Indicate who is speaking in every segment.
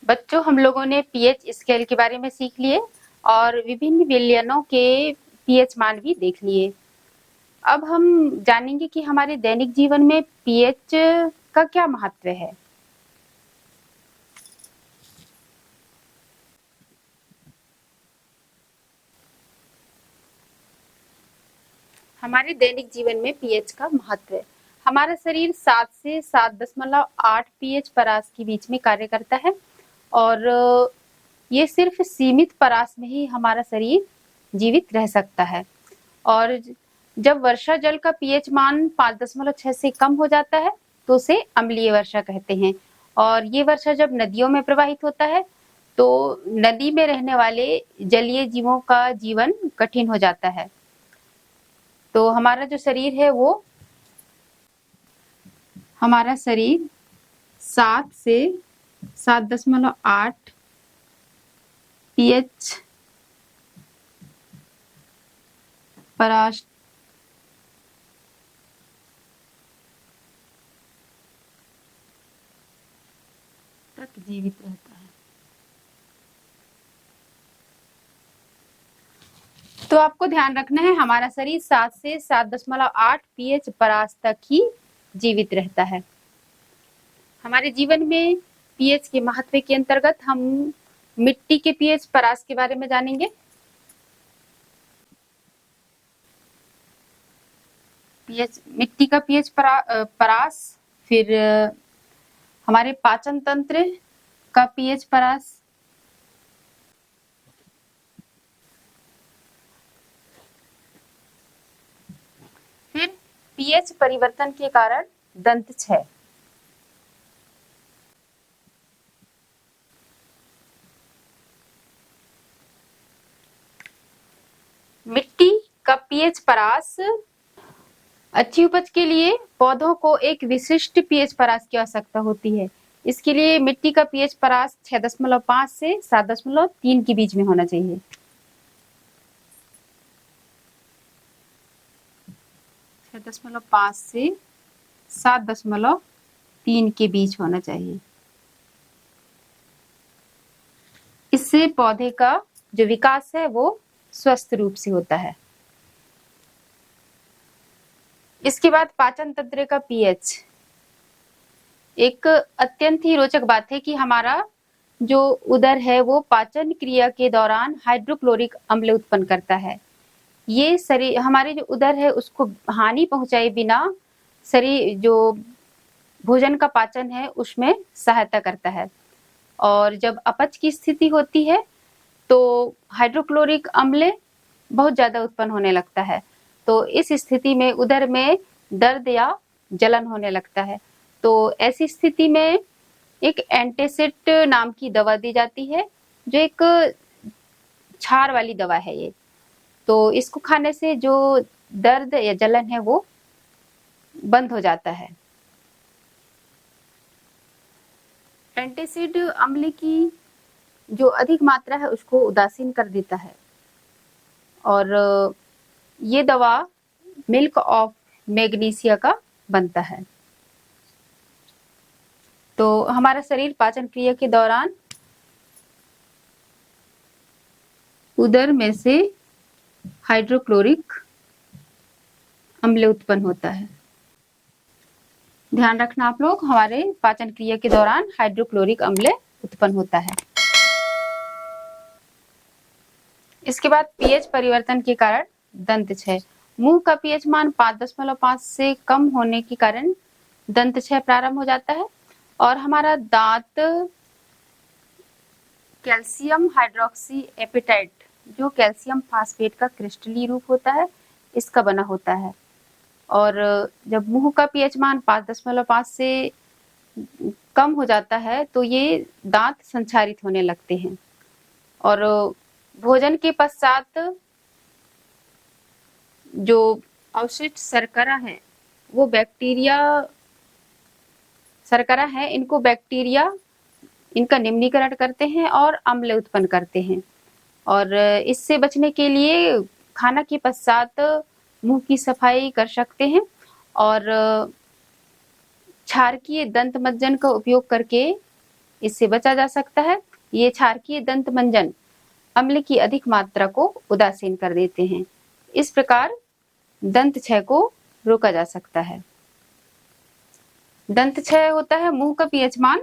Speaker 1: बच्चों, हम लोगों ने पीएच स्केल के बारे में सीख लिए और विभिन्न विलयनों के पीएच मान भी देख लिए। अब हम जानेंगे कि हमारे दैनिक जीवन में पीएच का क्या महत्व है। हमारे दैनिक जीवन में पीएच का महत्व है। हमारा शरीर 7 से 7.8 पीएच परास के बीच में कार्य करता है और ये सिर्फ सीमित परास में ही हमारा शरीर जीवित रह सकता है। और जब वर्षा जल का पीएच मान 5.6 से कम हो जाता है तो उसे अम्लीय वर्षा कहते हैं। और ये वर्षा जब नदियों में प्रवाहित होता है तो नदी में रहने वाले जलीय जीवों का जीवन कठिन हो जाता है। तो हमारा जो शरीर है वो हमारा शरीर 7 से 7.8 पीएच परास तक जीवित रहता है। तो आपको ध्यान रखना है, हमारा शरीर 7 से 7.8 पीएच परास तक ही जीवित रहता है। हमारे जीवन में पीएच के महत्व के अंतर्गत हम मिट्टी के पीएच परास के बारे में जानेंगे। पीएच, मिट्टी का पीएच परास, फिर हमारे पाचन तंत्र का पीएच परास, फिर पीएच परिवर्तन के कारण दंत क्षय। मिट्टी का पीएच परास, अच्छी उपज के लिए पौधों को एक विशिष्ट पीएच परास की आवश्यकता होती है। इसके लिए मिट्टी का पीएच परास 6.5 से 7.3 के बीच में होना चाहिए। 6.5 से 7.3 के बीच होना चाहिए। इससे पौधे का जो विकास है वो स्वस्थ रूप से होता है। इसके बाद पाचन तंत्र का पीएच। एक अत्यंत ही रोचक बात है कि हमारा जो उदर है वो पाचन क्रिया के दौरान हाइड्रोक्लोरिक अम्ल उत्पन्न करता है। ये शरीर, हमारे जो उदर है उसको हानि पहुंचाए बिना शरीर जो भोजन का पाचन है उसमें सहायता करता है। और जब अपच की स्थिति होती है तो हाइड्रोक्लोरिक अम्ल बहुत ज्यादा उत्पन्न होने लगता है। तो इस स्थिति में उदर में दर्द या जलन होने लगता है। तो ऐसी स्थिति में एक एंटासिड नाम की दवा दी जाती है, जो एक क्षार वाली दवा है ये। तो इसको खाने से जो दर्द या जलन है वो बंद हो जाता है। एंटासिड अम्ल की जो अधिक मात्रा है उसको उदासीन कर देता है और ये दवा मिल्क ऑफ मैग्नीशिया का बनता है। तो हमारा शरीर पाचन क्रिया के दौरान उदर में से हाइड्रोक्लोरिक अम्ल उत्पन्न होता है। ध्यान रखना आप लोग, हमारे पाचन क्रिया के दौरान हाइड्रोक्लोरिक अम्ल उत्पन्न होता है। इसके बाद पीएच परिवर्तन के कारण दंत क्षय। मुंह का पीएच मान 5.5 से कम होने के कारण दंत क्षय प्रारंभ हो जाता है और हमारा दांत कैल्शियम हाइड्रोक्सी एपेटाइट, जो कैल्शियम फास्फेट का क्रिस्टलीय रूप होता है, इसका बना होता है। और जब मुंह का पीएच मान 5.5 से कम हो जाता है तो ये दांत संक्षारित होने लगते हैं और भोजन के पश्चात जो अवशिष्ट शर्करा है वो शर्करा है, इनको बैक्टीरिया इनका निम्नीकरण करते हैं और अम्ल उत्पन्न करते हैं। और इससे बचने के लिए खाना के पश्चात मुंह की सफाई कर सकते हैं और क्षारकीय दंत मंजन का उपयोग करके इससे बचा जा सकता है। ये क्षारकीय दंत मंजन अम्ल की अधिक मात्रा को उदासीन कर देते हैं। इस प्रकार दंत क्षय को रोका जा सकता है। दंत क्षय होता है मुंह का पीएच मान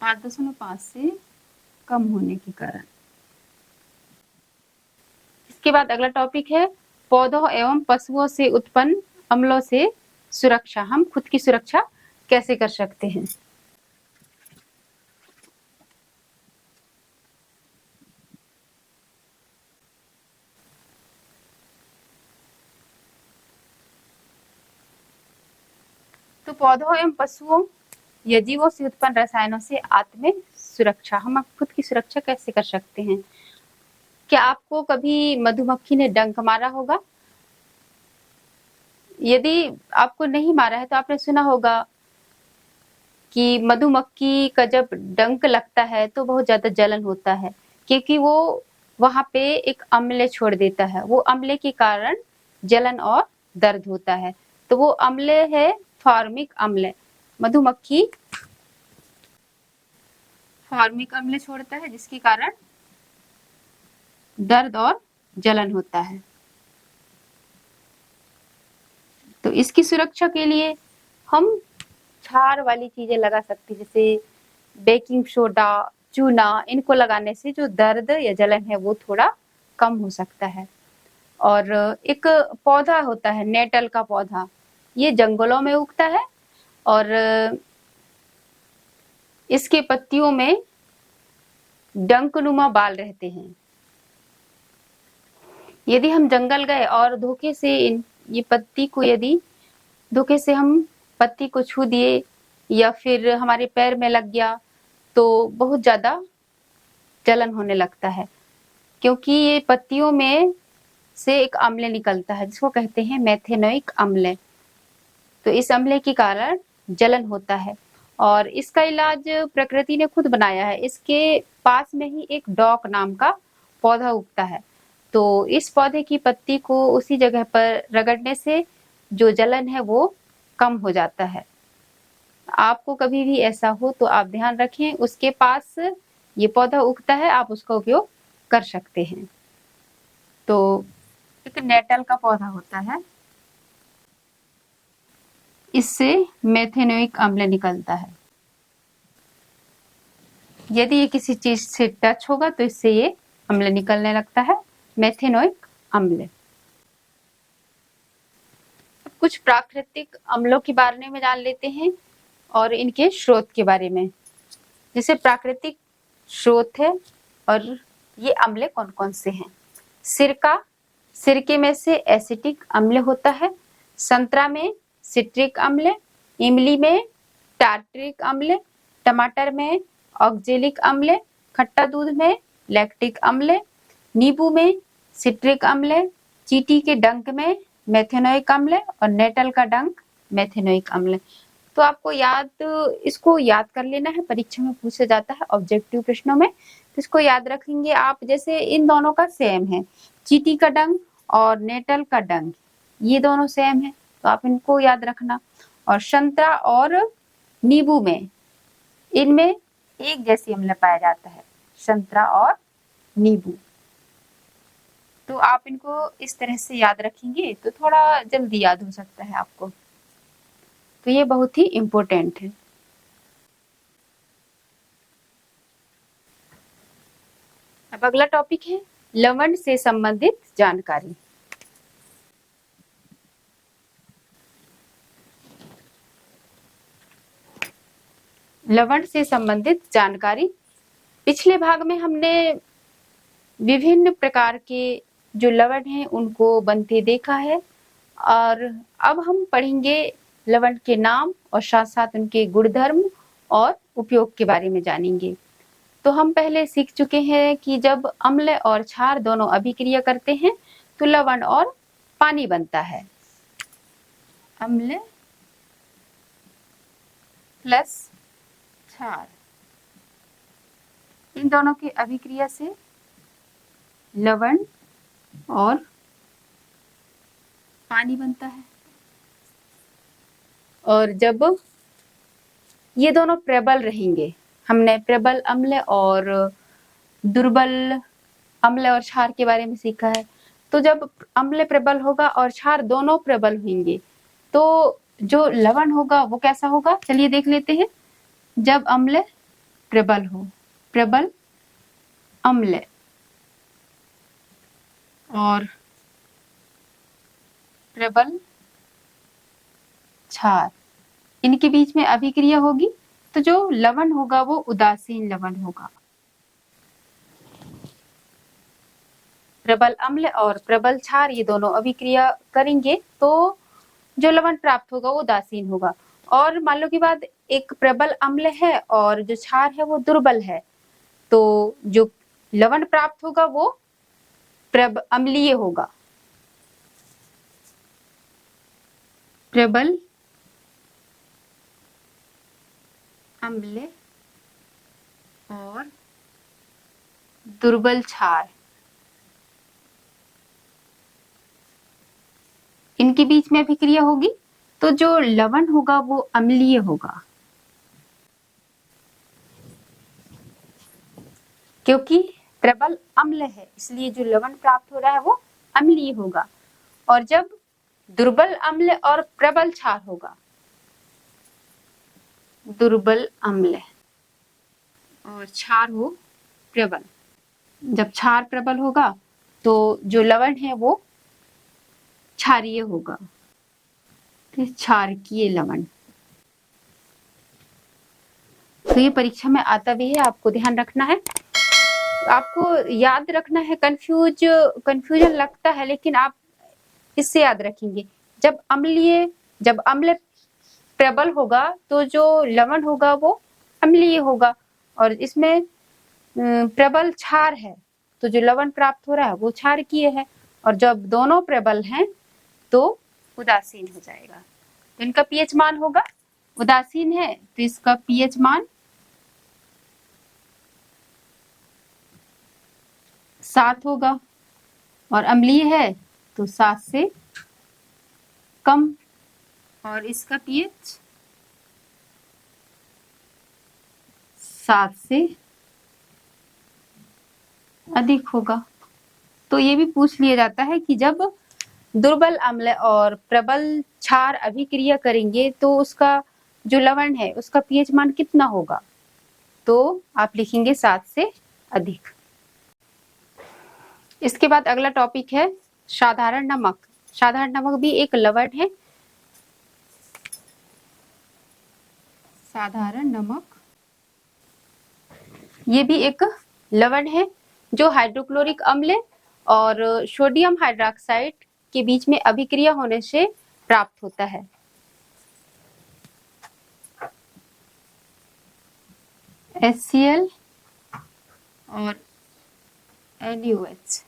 Speaker 1: 8.5 से कम होने के कारण। इसके बाद अगला टॉपिक है पौधों एवं पशुओं से उत्पन्न अम्लों से सुरक्षा। हम खुद की सुरक्षा कैसे कर सकते हैं? तो पौधों एवं पशुओं या जीवों से उत्पन्न रसायनों से आत्म सुरक्षा। हम खुद की सुरक्षा कैसे कर सकते हैं? क्या आपको कभी मधुमक्खी ने डंक मारा होगा? यदि आपको नहीं मारा है तो आपने सुना होगा कि मधुमक्खी का जब डंक लगता है तो बहुत ज्यादा जलन होता है, क्योंकि वो वहां पे एक अम्ल छोड़ देता है। वो अम्ल के कारण जलन और दर्द होता है। तो वो अम्ल है फॉर्मिक अम्ल। मधुमक्खी फॉर्मिक अम्ल छोड़ता है जिसके कारण दर्द और जलन होता है। तो इसकी सुरक्षा के लिए हम क्षार वाली चीजें लगा सकते हैं, जैसे बेकिंग सोडा, चूना। इनको लगाने से जो दर्द या जलन है वो थोड़ा कम हो सकता है। और एक पौधा होता है नेटल का पौधा, ये जंगलों में उगता है और इसके पत्तियों में डंकनुमा बाल रहते हैं। यदि हम जंगल गए और धोखे से ये पत्ती को यदि धोखे से हम पत्ती को छू दिए या फिर हमारे पैर में लग गया तो बहुत ज्यादा जलन होने लगता है, क्योंकि ये पत्तियों में से एक अम्ल निकलता है जिसको कहते हैं मेथेनोइक अम्ल। तो इस अम्ल के कारण जलन होता है और इसका इलाज प्रकृति ने खुद बनाया है। इसके पास में ही एक डॉक नाम का पौधा उगता है। तो इस पौधे की पत्ती को उसी जगह पर रगड़ने से जो जलन है वो कम हो जाता है। आपको कभी भी ऐसा हो तो आप ध्यान रखें, उसके पास ये पौधा उगता है, आप उसका उपयोग कर सकते हैं। तो एक नेटल का पौधा होता है, इससे मेथेनोइक अम्ल निकलता है। यदि ये किसी चीज से टच होगा तो इससे ये अम्ल निकलने लगता है, मेथेनोइक अम्ल। कुछ प्राकृतिक अम्लों के बारे में जान लेते हैं और इनके स्रोत के बारे में। जैसे प्राकृतिक स्रोत है और ये अम्ल कौन कौन से हैं? सिरका, सिरके में से एसिटिक अम्ल होता है। संतरा में सिट्रिक अम्ल, इमली में टार्ट्रिक अम्ल, टमाटर में ऑक्जेलिक अम्ल, खट्टा दूध में लैक्टिक अम्ल, नींबू में सिट्रिक अम्ल, चींटी के डंक में मेथेनोइक अम्ल और नेटल का डंक मेथेनोइक अम्ल। तो आपको इसको याद कर लेना है, परीक्षा में पूछा जाता है ऑब्जेक्टिव प्रश्नों में। तो इसको याद रखेंगे आप। जैसे इन दोनों का सेम है, चींटी का डंक और नेटल का डंक, ये दोनों सेम है, तो आप इनको याद रखना। और संतरा और नींबू में, इनमें एक जैसी अम्ल पाया जाता है, संतरा और नींबू। तो आप इनको इस तरह से याद रखेंगे तो थोड़ा जल्दी याद हो सकता है आपको। तो ये बहुत ही इम्पोर्टेंट है। अब अगला टॉपिक है लवण से संबंधित जानकारी। लवण से संबंधित जानकारी। पिछले भाग में हमने विभिन्न प्रकार के जो लवण हैं उनको बनते देखा है और अब हम पढ़ेंगे लवण के नाम और साथ साथ उनके गुणधर्म और उपयोग के बारे में जानेंगे। तो हम पहले सीख चुके हैं कि जब अम्ल और क्षार दोनों अभिक्रिया करते हैं तो लवण और पानी बनता है। अम्ल प्लस क्षार, इन दोनों की अभिक्रिया से लवण और पानी बनता है। और जब ये दोनों प्रबल रहेंगे, हमने प्रबल अम्ल और दुर्बल अम्ल और क्षार के बारे में सीखा है। तो जब अम्ल प्रबल होगा और क्षार दोनों प्रबल होंगे तो जो लवण होगा वो कैसा होगा, चलिए देख लेते हैं। जब अम्ल प्रबल हो, प्रबल अम्ल और प्रबल क्षार, इनके बीच में अभिक्रिया होगी तो जो लवण होगा वो उदासीन लवण होगा। प्रबल अम्ल और प्रबल क्षार ये दोनों अभिक्रिया करेंगे तो जो लवण प्राप्त होगा वो उदासीन होगा। और मान लो की बात, एक प्रबल अम्ल है और जो क्षार है वो दुर्बल है, तो जो लवण प्राप्त होगा वो अम्लीय होगा। प्रबल अम्ल और दुर्बल क्षार, इनके बीच में अभिक्रिया होगी तो जो लवण होगा वो अम्लीय होगा, क्योंकि प्रबल अम्ल है इसलिए जो लवण प्राप्त हो रहा है वो अम्लीय होगा। और जब दुर्बल अम्ल और प्रबल क्षार होगा, दुर्बल अम्ल और क्षार हो प्रबल, जब क्षार प्रबल होगा तो जो लवण है वो क्षारीय होगा, क्षारकीय लवण। तो ये परीक्षा में आता भी है, आपको ध्यान रखना है, आपको याद रखना है। कंफ्यूजन लगता है लेकिन आप इससे याद रखेंगे। जब अम्ल प्रबल होगा तो जो लवण होगा वो अम्लीय होगा, और इसमें प्रबल क्षार है तो जो लवण प्राप्त हो रहा है वो क्षारकीय है, और जब दोनों प्रबल हैं तो उदासीन हो जाएगा। तो इनका पीएच मान होगा, उदासीन है तो इसका पीएच मान 7 होगा, और अम्लीय है तो 7 से कम, और इसका पीएच 7 से अधिक होगा। तो ये भी पूछ लिया जाता है कि जब दुर्बल अम्ल और प्रबल क्षार अभिक्रिया करेंगे तो उसका जो लवण है उसका पीएच मान कितना होगा, तो आप लिखेंगे 7 से अधिक। इसके बाद अगला टॉपिक है साधारण नमक। साधारण नमक भी एक लवण है। साधारण नमक ये भी एक लवण है जो हाइड्रोक्लोरिक अम्ल और सोडियम हाइड्रोक्साइड के बीच में अभिक्रिया होने से प्राप्त होता है। HCl और NaOH,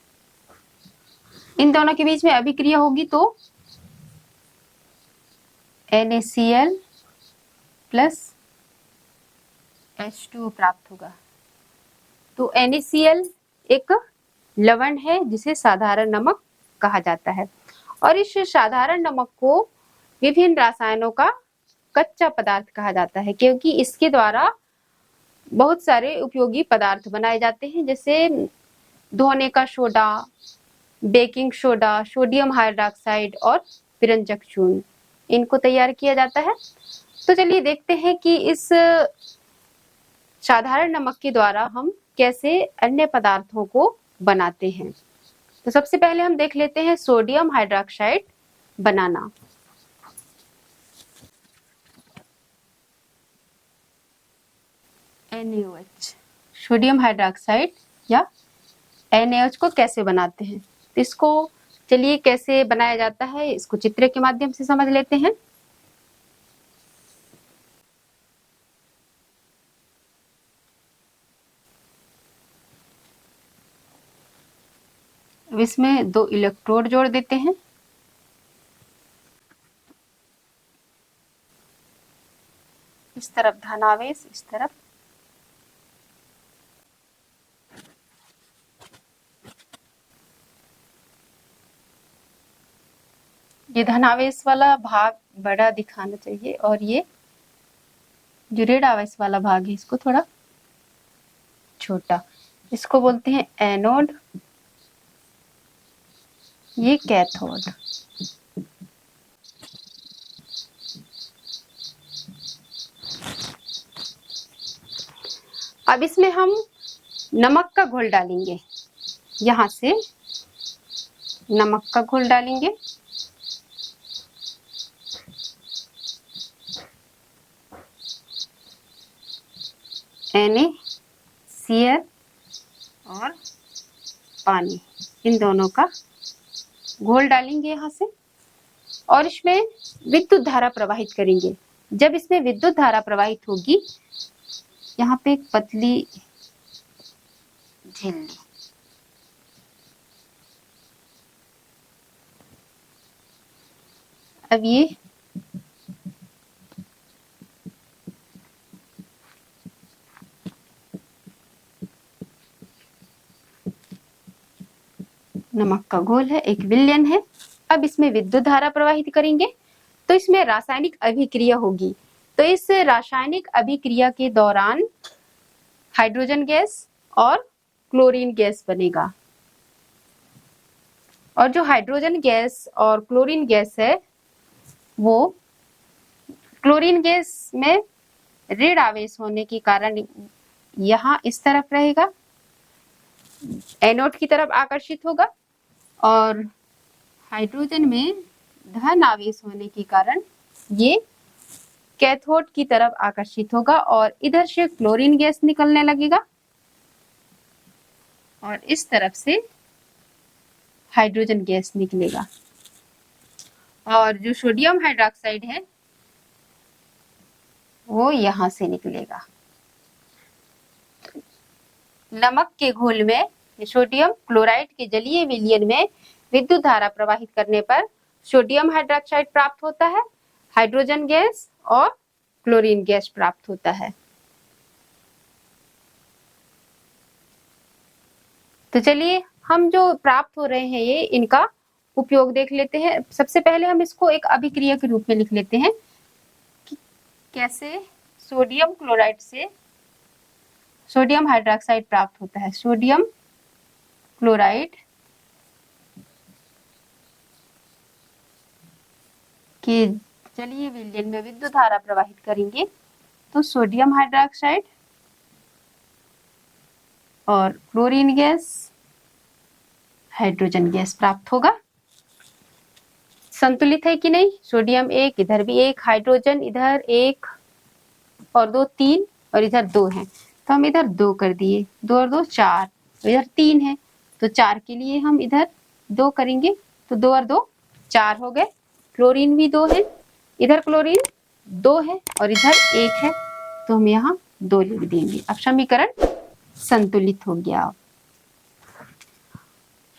Speaker 1: इन दोनों के बीच में अभिक्रिया होगी तो NaCl प्लस H2O प्राप्त होगा। तो NaCl एक लवण है जिसे साधारण नमक कहा जाता है, और इस साधारण नमक को विभिन्न रसायनों का कच्चा पदार्थ कहा जाता है, क्योंकि इसके द्वारा बहुत सारे उपयोगी पदार्थ बनाए जाते हैं, जैसे धोने का soda, baking soda, sodium hydroxide और पिरंजक चूर्ण, इनको तैयार किया जाता है। तो चलिए देखते हैं कि इस साधारण नमक के द्वारा हम कैसे अन्य पदार्थों को बनाते हैं। तो सबसे पहले हम देख लेते हैं सोडियम हाइड्रोक्साइड बनाना। NaOH, सोडियम हाइड्रोक्साइड या NaOH को कैसे बनाते हैं, तो इसको चलिए कैसे बनाया जाता है इसको चित्र के माध्यम से समझ लेते हैं। अब इसमें 2 इलेक्ट्रोड जोड़ देते हैं। इस तरफ धनावेश, इस तरफ ये धनावेश वाला भाग बड़ा दिखाना चाहिए और ये जो रेड आवेश वाला भाग है इसको थोड़ा छोटा। इसको बोलते हैं एनोड, ये कैथोड। अब इसमें हम नमक का घोल डालेंगे, यहां से नमक का घोल डालेंगे। NaCl और पानी, इन दोनों का घोल डालेंगे यहां से और इसमें विद्युत धारा प्रवाहित करेंगे। जब इसमें विद्युत धारा प्रवाहित होगी, यहाँ पे एक पतली झिल्ली, अब ये नमक का घोल है, एक विलयन है। अब इसमें विद्युत धारा प्रवाहित करेंगे तो इसमें रासायनिक अभिक्रिया होगी। तो इस रासायनिक अभिक्रिया के दौरान हाइड्रोजन गैस और क्लोरीन गैस बनेगा। और जो हाइड्रोजन गैस और क्लोरीन गैस है, वो क्लोरीन गैस में ऋण आवेश होने के कारण यहाँ इस तरफ रहेगा, एनोड की तरफ आकर्षित होगा, और हाइड्रोजन में धन आवेश होने के कारण ये कैथोड की तरफ आकर्षित होगा और इधर से क्लोरीन गैस निकलने लगेगा और इस तरफ से हाइड्रोजन गैस निकलेगा। और जो सोडियम हाइड्रोक्साइड है वो यहां से निकलेगा। नमक के घोल में सोडियम क्लोराइड के जलीय विलयन में विद्युत धारा प्रवाहित करने पर सोडियम हाइड्रोक्साइड प्राप्त होता है, हाइड्रोजन गैस और क्लोरीन गैस प्राप्त होता है। तो चलिए हम जो प्राप्त हो रहे हैं ये इनका उपयोग देख लेते हैं। सबसे पहले हम इसको एक अभिक्रिया के रूप में लिख लेते हैं कि कैसे सोडियम क्लोराइड से सोडियम हाइड्रोक्साइड प्राप्त होता है। सोडियम क्लोराइड के जलीय विलयन में विद्युत धारा प्रवाहित करेंगे तो सोडियम हाइड्रोक्साइड और क्लोरीन गैस, हाइड्रोजन गैस प्राप्त होगा। संतुलित है कि नहीं? सोडियम एक, इधर भी एक, हाइड्रोजन इधर एक और दो, तीन, और इधर दो है तो हम इधर दो कर दिए, दो और दो चार, तो इधर तीन है तो चार के लिए हम इधर दो करेंगे तो दो और दो चार हो गए। क्लोरीन भी दो है, इधर क्लोरीन दो है और इधर एक है तो हम यहाँ दो लिख देंगे। अब समीकरण संतुलित हो गया।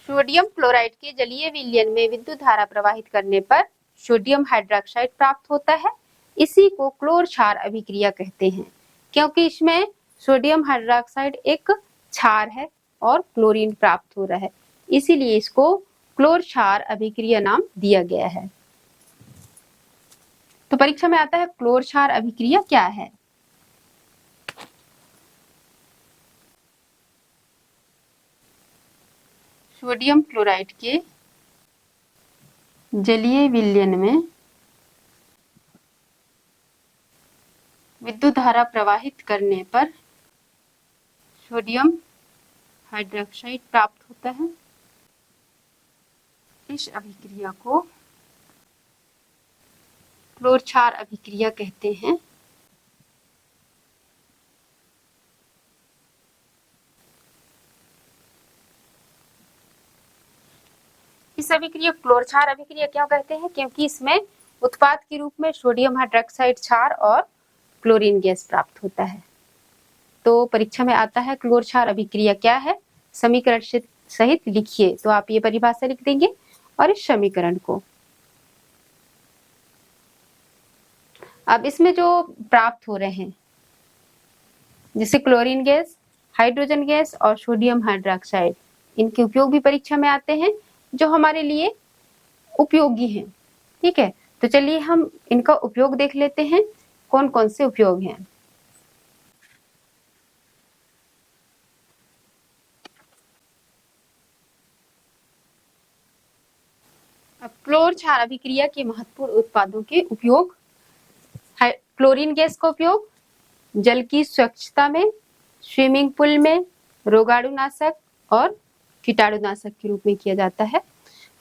Speaker 1: सोडियम क्लोराइड के जलीय विलयन में विद्युत धारा प्रवाहित करने पर सोडियम हाइड्रोक्साइड प्राप्त होता है। इसी को क्लोर क्षार अभिक्रिया कहते हैं, क्योंकि इसमें सोडियम हाइड्रोक्साइड एक क्षार है और क्लोरीन प्राप्त हो रहा है, इसीलिए इसको क्लोर क्षार अभिक्रिया नाम दिया गया है। तो परीक्षा में आता है क्लोर क्षार अभिक्रिया क्या है। सोडियम क्लोराइड के जलीय विलयन में विद्युत धारा प्रवाहित करने पर सोडियम हाइड्रोक्साइड प्राप्त होता है। इस अभिक्रिया को क्लोर क्षार अभिक्रिया कहते हैं। इस अभिक्रिया क्लोर क्षार अभिक्रिया क्यों कहते हैं? क्योंकि इसमें उत्पाद के रूप में सोडियम हाइड्रोक्साइड क्षार और क्लोरीन गैस प्राप्त होता है। तो परीक्षा में आता है क्लोर क्षार अभिक्रिया क्या है, समीकरण सहित लिखिए। तो आप ये परिभाषा लिख देंगे और इस समीकरण को। अब इसमें जो प्राप्त हो रहे हैं जैसे क्लोरीन गैस, हाइड्रोजन गैस और सोडियम हाइड्रोक्साइड, इनके उपयोग भी परीक्षा में आते हैं जो हमारे लिए उपयोगी हैं। ठीक है, तो चलिए हम इनका उपयोग देख लेते हैं, कौन कौन से उपयोग हैं। अब क्लोर क्षार अभिक्रिया के महत्वपूर्ण उत्पादों के उपयोग। क्लोरीन गैस का उपयोग जल की स्वच्छता में, स्विमिंग पूल में रोगाणुनाशक और कीटाणुनाशक के रूप में किया जाता है।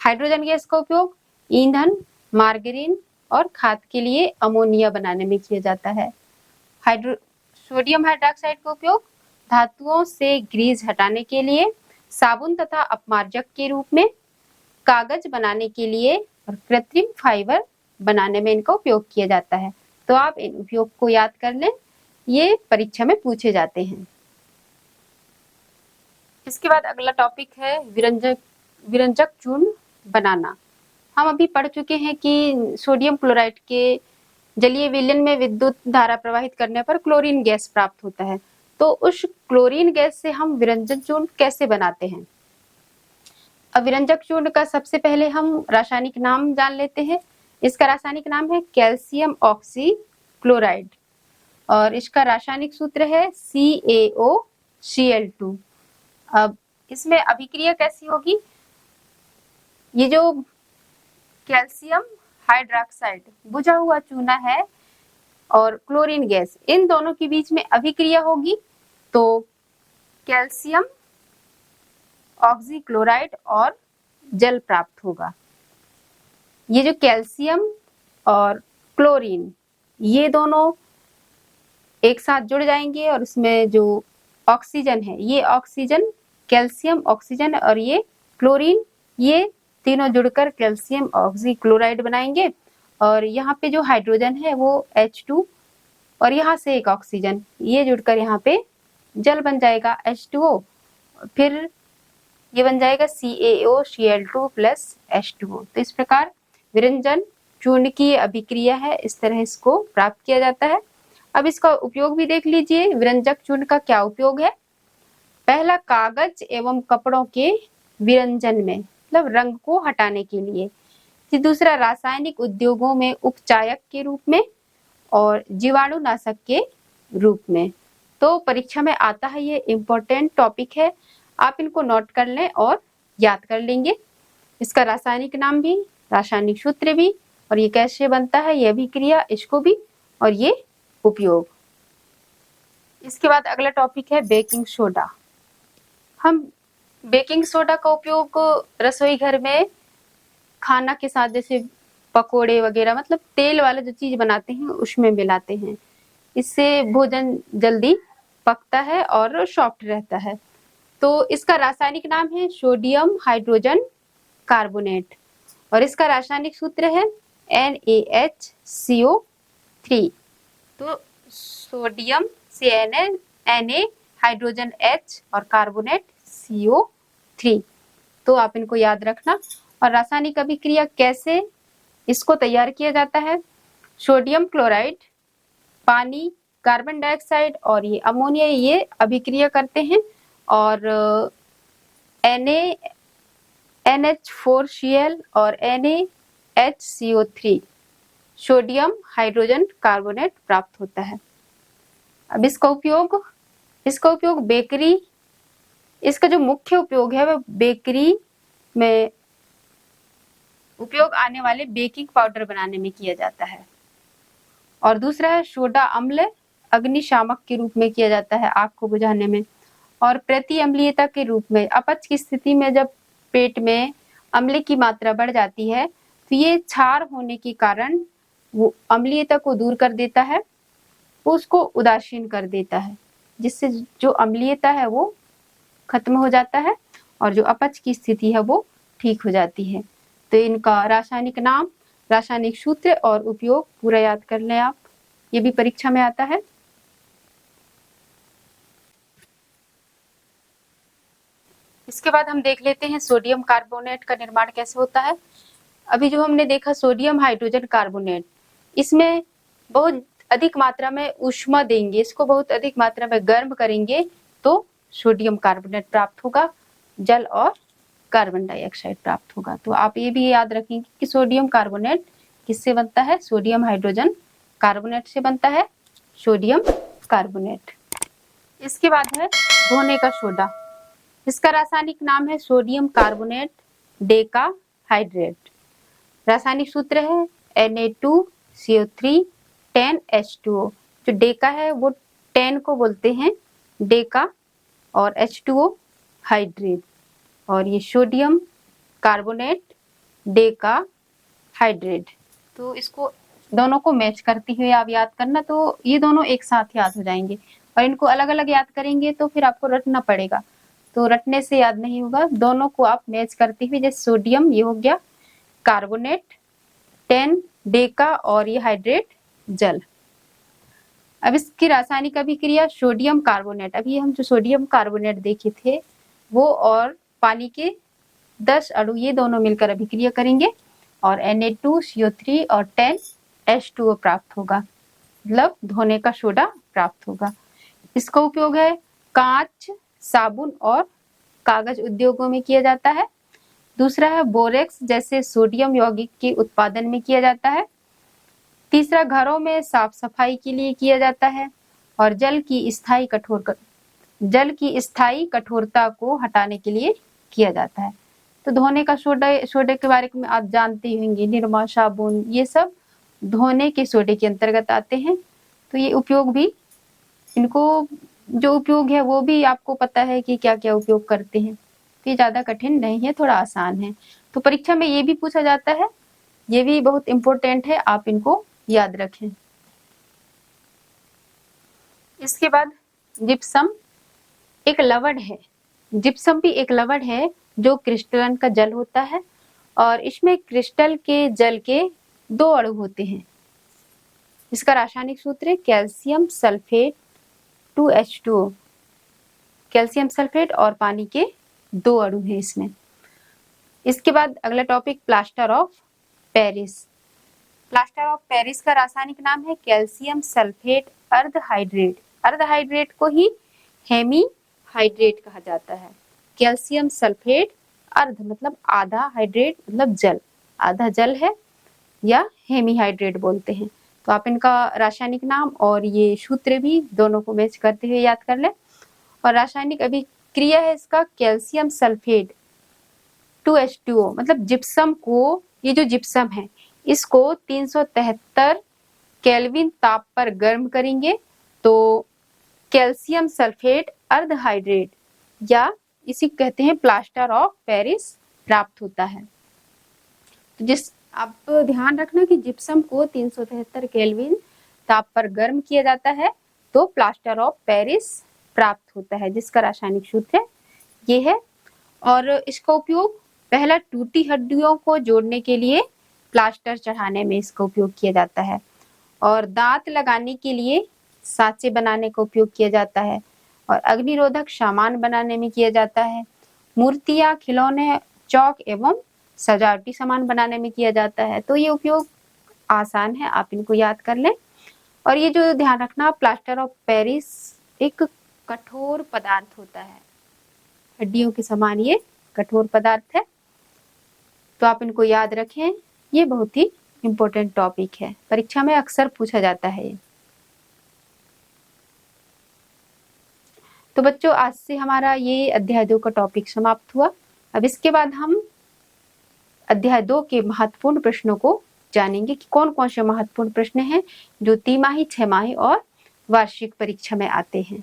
Speaker 1: हाइड्रोजन गैस का उपयोग ईंधन, मार्गरीन और खाद के लिए अमोनिया बनाने में किया जाता है। सोडियम हाइड्रोक्साइड का उपयोग धातुओं से ग्रीस हटाने के लिए, साबुन तथा अपमार्जक के रूप में, कागज बनाने के लिए और कृत्रिम फाइबर बनाने में इनका उपयोग किया जाता है। तो आप इन उपयोग को याद कर लें, ये परीक्षा में पूछे जाते हैं। इसके बाद अगला टॉपिक है विरंजक चूर्ण बनाना। हम अभी पढ़ चुके हैं कि सोडियम क्लोराइड के जलीय विलयन में विद्युत धारा प्रवाहित करने पर क्लोरीन गैस प्राप्त होता है। तो उस क्लोरीन गैस से हम विरंजक चूर्ण कैसे बनाते हैं। अब विरंजक चूर्ण का सबसे पहले हम रासायनिक नाम जान लेते हैं। इसका रासायनिक नाम है कैल्शियम ऑक्सीक्लोराइड और इसका रासायनिक सूत्र है CaOCl2। अब इसमें अभिक्रिया कैसी होगी, ये जो कैल्शियम हाइड्रोक्साइड बुझा हुआ चूना है और क्लोरीन गैस, इन दोनों के बीच में अभिक्रिया होगी तो कैल्शियम ऑक्सीक्लोराइड और जल प्राप्त होगा। ये जो कैल्शियम और क्लोरीन ये दोनों एक साथ जुड़ जाएंगे और इसमें जो ऑक्सीजन है, ये ऑक्सीजन कैल्शियम ऑक्सीजन और ये क्लोरीन, ये तीनों जुड़कर कैल्शियम ऑक्सीक्लोराइड बनाएंगे। और यहाँ पे जो हाइड्रोजन है वो H2 और यहाँ से एक ऑक्सीजन, ये जुड़कर यहाँ पे जल बन जाएगा H2O। फिर ये बन जाएगा CaOCl2 प्लस H2O। तो इस प्रकार विरंजन चूर्ण की अभिक्रिया है, इस तरह इसको प्राप्त किया जाता है। अब इसका उपयोग भी देख लीजिए। विरंजक चूर्ण का क्या उपयोग है। पहला, कागज एवं कपड़ों के विरंजन में, मतलब रंग को हटाने के लिए। दूसरा, रासायनिक उद्योगों में उपचायक के रूप में और जीवाणुनाशक के रूप में। तो परीक्षा में आता है, ये इम्पोर्टेंट टॉपिक है, आप इनको नोट कर लें और याद कर लेंगे। इसका रासायनिक नाम भी, रासायनिक सूत्र भी और ये कैसे बनता है, ये अभिक्रिया, इसको भी और ये उपयोग। इसके बाद अगला टॉपिक है बेकिंग सोडा। हम बेकिंग सोडा का उपयोग रसोई घर में खाना के साथ, जैसे पकोड़े वगैरह, मतलब तेल वाला जो चीज बनाते हैं उसमें मिलाते हैं। इससे भोजन जल्दी पकता है और सॉफ्ट रहता है। तो इसका रासायनिक नाम है सोडियम हाइड्रोजन कार्बोनेट और इसका रासायनिक सूत्र है NaHCO3। तो सोडियम से Na हाइड्रोजन H और कार्बोनेट CO3। तो आप इनको याद रखना। और रासायनिक अभिक्रिया कैसे इसको तैयार किया जाता है। सोडियम क्लोराइड, पानी, कार्बन डाइऑक्साइड और ये अमोनिया, ये अभिक्रिया करते हैं और NaNH4Cl और NaHCO3 सोडियम हाइड्रोजन कार्बोनेट प्राप्त होता है। अब इसका उपयोग बेकरी, इसका जो मुख्य उपयोग है वह बेकरी में उपयोग आने वाले बेकिंग पाउडर बनाने में किया जाता है। और दूसरा है सोडा अम्ल, अग्निशामक के रूप में किया जाता है आग को बुझाने में। और प्रति अम्लीयता के रूप में, अपच की स्थिति में जब पेट में अम्ल की मात्रा बढ़ जाती है तो ये क्षार होने के कारण वो अम्लीयता को दूर कर देता है, वो उसको उदासीन कर देता है, जिससे जो अम्लीयता है वो खत्म हो जाता है और जो अपच की स्थिति है वो ठीक हो जाती है। तो इनका रासायनिक नाम, रासायनिक सूत्र और उपयोग पूरा याद कर लें आप, ये भी परीक्षा में आता है। इसके बाद हम देख लेते हैं सोडियम कार्बोनेट का निर्माण कैसे होता है। अभी जो हमने देखा सोडियम हाइड्रोजन कार्बोनेट, इसमें बहुत अधिक मात्रा में ऊष्मा देंगे, इसको बहुत अधिक मात्रा में गर्म करेंगे तो सोडियम कार्बोनेट प्राप्त होगा, जल और कार्बन डाइऑक्साइड प्राप्त होगा। तो आप ये भी याद रखेंगे कि सोडियम कार्बोनेट किससे बनता है? सोडियम हाइड्रोजन कार्बोनेट से बनता है, सोडियम कार्बोनेट। इसके बाद है धोने का सोडा। इसका रासायनिक नाम है सोडियम कार्बोनेट डेका हाइड्रेट। रासायनिक सूत्र है Na2CO3 10H2O। जो डेका है वो 10 को बोलते हैं डेका और H2O हाइड्रेट, और ये सोडियम कार्बोनेट डेका हाइड्रेट। तो इसको दोनों को मैच करती हुए आप याद करना, तो ये दोनों एक साथ याद हो जाएंगे। और इनको अलग अलग याद करेंगे तो फिर आपको रटना पड़ेगा, तो रटने से याद नहीं होगा। दोनों को आप मैच करते हुए, जैसे सोडियम ये हो गया कार्बोनेट 10 डेका और ये हाइड्रेट जल। अब इसकी रासायनिक अभिक्रिया सोडियम कार्बोनेट, अभी हम जो सोडियम कार्बोनेट देखे थे वो और पानी के 10 अणु ये दोनों मिलकर अभिक्रिया करेंगे और Na2CO3 और 10H2O प्राप्त होगा, मतलब धोने का सोडा प्राप्त होगा। इसका उपयोग है कांच, साबुन और कागज उद्योगों में किया जाता है। दूसरा है बोरेक्स जैसे सोडियम यौगिक के उत्पादन में किया जाता है। तीसरा घरों में साफ सफाई के लिए किया जाता है। और जल की स्थायी कठोरता को हटाने के लिए किया जाता है। तो धोने का सोडे के बारे में आप जानते ही होंगे, निरमा, साबुन, ये सब धोने के सोडे के अंतर्गत आते हैं। तो ये उपयोग भी, इनको जो उपयोग है वो भी आपको पता है कि क्या क्या उपयोग करते हैं। तो ये ज्यादा कठिन नहीं है, थोड़ा आसान है। तो परीक्षा में ये भी पूछा जाता है, ये भी बहुत इंपॉर्टेंट है, आप इनको याद रखें। इसके बाद जिप्सम एक लवण है। जिप्सम भी एक लवण है जो क्रिस्टलन का जल होता है और इसमें क्रिस्टल के जल के 2 अणु होते हैं। इसका रासायनिक सूत्र है calcium sulphate 2H2O। Calcium sulphate और पानी के 2 अणु हैं इसमें। इसके बाद अगला topic plaster of Paris. Plaster of Paris का रासायनिक नाम है कैल्शियम सल्फेट अर्ध हाइड्रेट। अर्ध हाइड्रेट को ही हेमी हाइड्रेट कहा जाता है। कैल्शियम सल्फेट अर्ध मतलब आधा, हाइड्रेट मतलब जल, आधा जल है या हेमी हाइड्रेट बोलते हैं। तो आप इनका रासायनिक नाम और ये सूत्र भी दोनों को मैच करते हुए याद कर लें। और रासायनिक अभिक्रिया है इसका कैल्शियम सल्फेट 2H2O, मतलब जिप्सम को, ये जो जिप्सम है इसको 373 केल्विन ताप पर गर्म करेंगे तो कैल्शियम सल्फेट अर्ध हाइड्रेट या इसी कहते हैं प्लास्टर ऑफ पेरिस प्राप्त होता है। तो जिस आप ध्यान रखना कि जिप्सम को 373 केल्विन ताप पर गर्म किया जाता है तो प्लास्टर ऑफ पेरिस प्राप्त होता है, जिसका रासायनिक सूत्र ये है। और इसका उपयोग पहला टूटी हड्डियों को जोड़ने के लिए प्लास्टर चढ़ाने में इसका उपयोग किया जाता है, और दांत लगाने के लिए सांचे बनाने का उपयोग किया जाता है, और अग्निरोधक सामान बनाने में किया जाता है। मूर्तियां, खिलौने, चौक एवं सजावटी सामान बनाने में किया जाता है। तो ये उपयोग आसान है, आप इनको याद कर लें। और ये जो ध्यान रखना, प्लास्टर ऑफ पेरिस एक कठोर पदार्थ होता है, हड्डियों के समान ये कठोर पदार्थ है। तो आप इनको याद रखें, ये बहुत ही इम्पोर्टेंट टॉपिक है, परीक्षा में अक्सर पूछा जाता है ये। तो बच्चों आज से हमारा ये अध्याय 2 का टॉपिक समाप्त हुआ। अब इसके बाद हम अध्याय 2 के महत्वपूर्ण प्रश्नों को जानेंगे कि कौन कौन से महत्वपूर्ण प्रश्न हैं जो तिमाही, छमाही और वार्षिक परीक्षा में आते हैं।